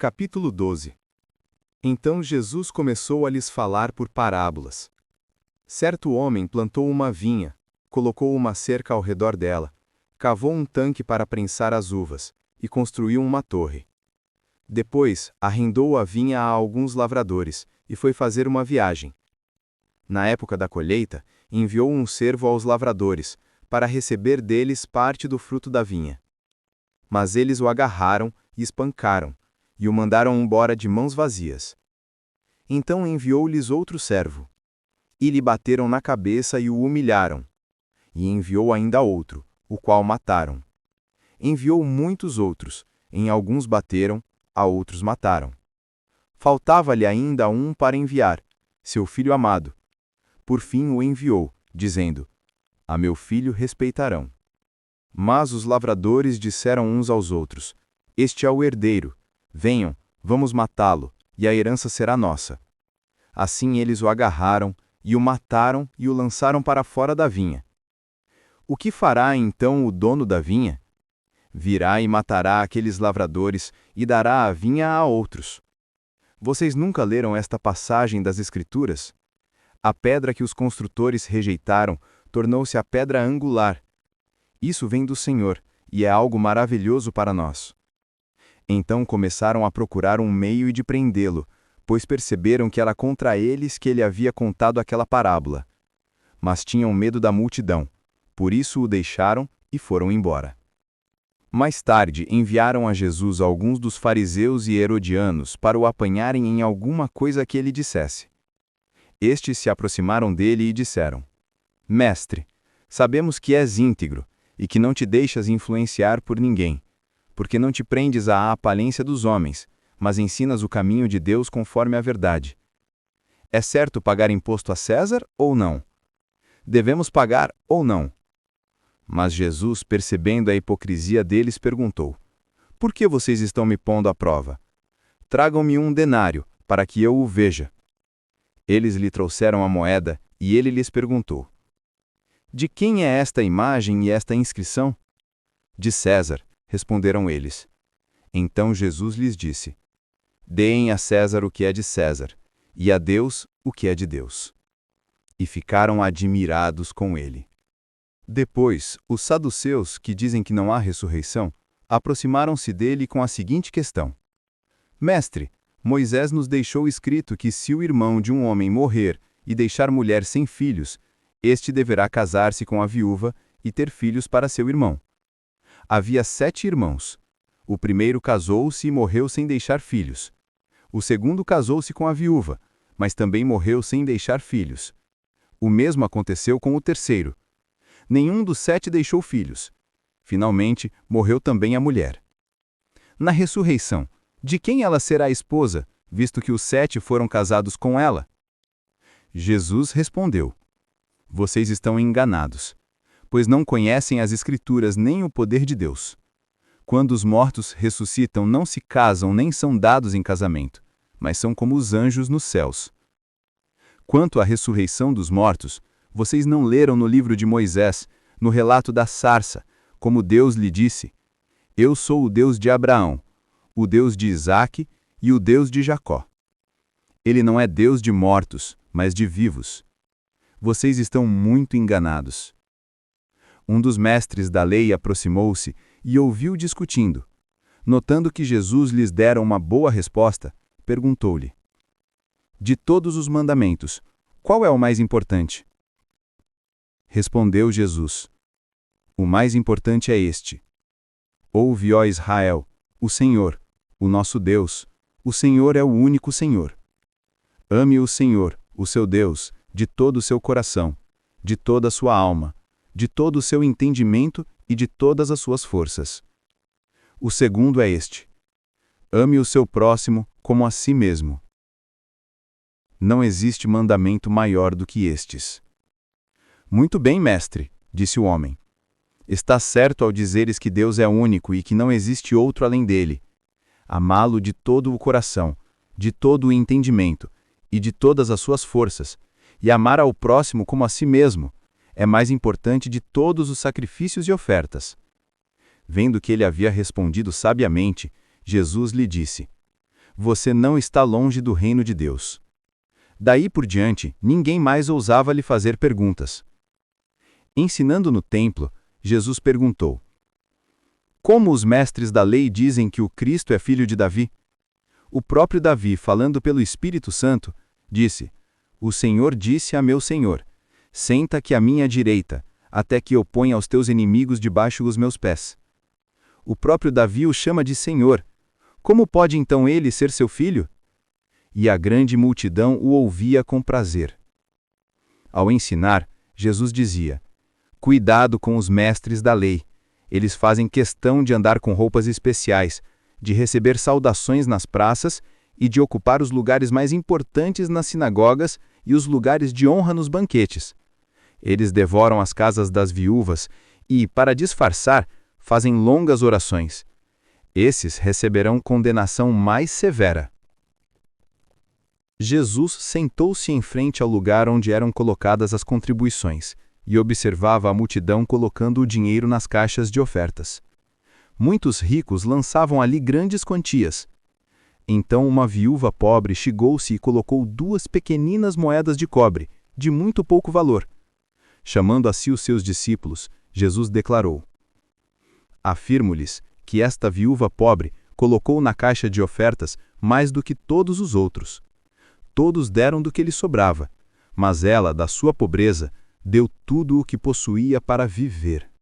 Capítulo 12. Então Jesus começou a lhes falar por parábolas. Certo homem plantou uma vinha, colocou uma cerca ao redor dela, cavou um tanque para prensar as uvas, e construiu uma torre. Depois, arrendou a vinha a alguns lavradores, e foi fazer uma viagem. Na época da colheita, enviou um servo aos lavradores, para receber deles parte do fruto da vinha. Mas eles o agarraram e espancaram, e o mandaram embora de mãos vazias. Então enviou-lhes outro servo. E lhe bateram na cabeça e o humilharam. E enviou ainda outro, o qual mataram. Enviou muitos outros, em alguns bateram, a outros mataram. Faltava-lhe ainda um para enviar, seu filho amado. Por fim o enviou, dizendo: A meu filho respeitarão. Mas os lavradores disseram uns aos outros: Este é o herdeiro. Venham, vamos matá-lo, e a herança será nossa. Assim eles o agarraram, e o mataram e o lançaram para fora da vinha. O que fará então o dono da vinha? Virá e matará aqueles lavradores e dará a vinha a outros. Vocês nunca leram esta passagem das Escrituras? A pedra que os construtores rejeitaram tornou-se a pedra angular. Isso vem do Senhor, e é algo maravilhoso para nós. Então começaram a procurar um meio de prendê-lo, pois perceberam que era contra eles que ele havia contado aquela parábola. Mas tinham medo da multidão, por isso o deixaram e foram embora. Mais tarde enviaram a Jesus alguns dos fariseus e herodianos para o apanharem em alguma coisa que ele dissesse. Estes se aproximaram dele e disseram: Mestre, sabemos que és íntegro e que não te deixas influenciar por ninguém, porque não te prendes à aparência dos homens, mas ensinas o caminho de Deus conforme a verdade. É certo pagar imposto a César ou não? Devemos pagar ou não? Mas Jesus, percebendo a hipocrisia deles, perguntou: Por que vocês estão me pondo à prova? Tragam-me um denário, para que eu o veja. Eles lhe trouxeram a moeda, e ele lhes perguntou: De quem é esta imagem e esta inscrição? De César, responderam eles. Então Jesus lhes disse: Deem a César o que é de César, e a Deus o que é de Deus. E ficaram admirados com ele. Depois, os saduceus, que dizem que não há ressurreição, aproximaram-se dele com a seguinte questão: Mestre, Moisés nos deixou escrito que se o irmão de um homem morrer e deixar mulher sem filhos, este deverá casar-se com a viúva e ter filhos para seu irmão. Havia 7 irmãos. O primeiro casou-se e morreu sem deixar filhos. O segundo casou-se com a viúva, mas também morreu sem deixar filhos. O mesmo aconteceu com o terceiro. Nenhum dos 7 deixou filhos. Finalmente, morreu também a mulher. Na ressurreição, de quem ela será esposa, visto que os 7 foram casados com ela? Jesus respondeu: Vocês estão enganados, pois não conhecem as Escrituras nem o poder de Deus. Quando os mortos ressuscitam, não se casam nem são dados em casamento, mas são como os anjos nos céus. Quanto à ressurreição dos mortos, vocês não leram no livro de Moisés, no relato da sarça, como Deus lhe disse: Eu sou o Deus de Abraão, o Deus de Isaque e o Deus de Jacó. Ele não é Deus de mortos, mas de vivos. Vocês estão muito enganados. Um dos mestres da lei aproximou-se e ouviu discutindo. Notando que Jesus lhes dera uma boa resposta, perguntou-lhe: De todos os mandamentos, qual é o mais importante? Respondeu Jesus: O mais importante é este: Ouve, ó Israel, o Senhor, o nosso Deus, o Senhor é o único Senhor. Ame o Senhor, o seu Deus, de todo o seu coração, de toda a sua alma, de todo o seu entendimento e de todas as suas forças. O segundo é este: ame o seu próximo como a si mesmo. Não existe mandamento maior do que estes. Muito bem, mestre, disse o homem. Estás certo ao dizeres que Deus é único e que não existe outro além dele. Amá-lo de todo o coração, de todo o entendimento e de todas as suas forças, e amar ao próximo como a si mesmo, é mais importante de todos os sacrifícios e ofertas. Vendo que ele havia respondido sabiamente, Jesus lhe disse: você não está longe do reino de Deus. Daí por diante, ninguém mais ousava lhe fazer perguntas. Ensinando no templo, Jesus perguntou: Como os mestres da lei dizem que o Cristo é filho de Davi? O próprio Davi, falando pelo Espírito Santo, disse: O Senhor disse a meu Senhor: Senta-te à minha direita, até que eu ponha os teus inimigos debaixo dos meus pés. O próprio Davi o chama de Senhor. Como pode então ele ser seu filho? E a grande multidão o ouvia com prazer. Ao ensinar, Jesus dizia: Cuidado com os mestres da lei. Eles fazem questão de andar com roupas especiais, de receber saudações nas praças e de ocupar os lugares mais importantes nas sinagogas e os lugares de honra nos banquetes. Eles devoram as casas das viúvas e, para disfarçar, fazem longas orações. Esses receberão condenação mais severa. Jesus sentou-se em frente ao lugar onde eram colocadas as contribuições e observava a multidão colocando o dinheiro nas caixas de ofertas. Muitos ricos lançavam ali grandes quantias. Então uma viúva pobre chegou-se e colocou 2 pequeninas moedas de cobre, de muito pouco valor. Chamando a si os seus discípulos, Jesus declarou: Afirmo-lhes que esta viúva pobre colocou na caixa de ofertas mais do que todos os outros. Todos deram do que lhe sobrava, mas ela, da sua pobreza, deu tudo o que possuía para viver.